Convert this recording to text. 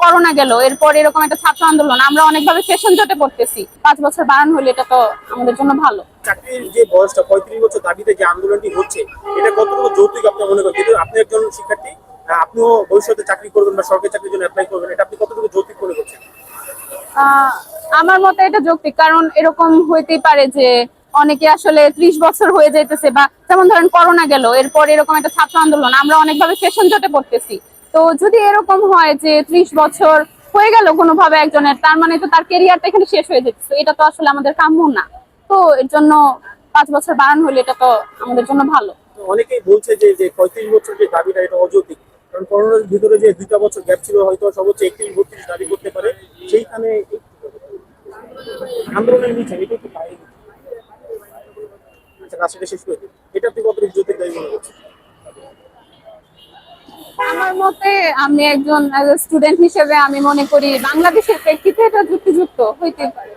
Corona গেল, এরপর এরকম একটা ছাত্র আন্দোলন, আমরা অনেকভাবে সেশন জটে পড়তেছি। 5 বছর বাড়ানো হলে এটা তো আমাদের জন্য ভালো। চাকরির যে বয়সটা 35 বছর দাবিতে যে আন্দোলনটি হচ্ছে, এটা কতটুকু যৌক্তিক আপনি মনে করেন? যেহেতু আপনি একজন শিক্ষার্থী, আপনিও ভবিষ্যতে চাকরি করবেন বা সরকারি চাকরির জন্য অ্যাপ্লাই করবেন, এটা আপনি কতটুকু যৌক্তিক মনে করছেন? আহ আমার মতে এটা যৌক্তিক, কারণ এরকম হইতেই পারে যে অনেকে আসলে 30 বছর হয়ে যাইতেছে, বা যেমন ধরেন করোনা গেল, এরপর এরকম একটা ছাত্র আন্দোলন, আমরা অনেকভাবে সেশন জটে পড়তেছি। তো যদি এরকম হয় যে 30 বছর হয়ে গেল কোনোভাবে একজনের, তার মানে তো তার কেরিয়ারটা এখানে শেষ হয়ে যাচ্ছে, এটা তো আসলে আমাদের কাম্য না। তো এর জন্য 5 বছর বাড়ানো হলে এটা তো আমাদের জন্য ভালো। তো অনেকেই বলছে যে যে 35 বছর যে দাবিটা, এটা অযৌক্তিক। কারণ করোনার ভিতরে যে 2টা বছর গ্যাপ ছিল, হয়তো সর্বোচ্চ 31-32 দাবি করতে পারে। সেইখানে আন্দোলনের নিচে এটা একটু পাই। আচ্ছা, রাশিটা শেষ করে দিন। এটা আপনি কতটুকু যৌক্তিক দাবি মনে করছেন? আমার মতে, আমি একজন স্টুডেন্ট হিসেবে আমি মনে করি বাংলাদেশের প্রেক্ষিতে এটা যুক্তিযুক্ত হইতে পারে।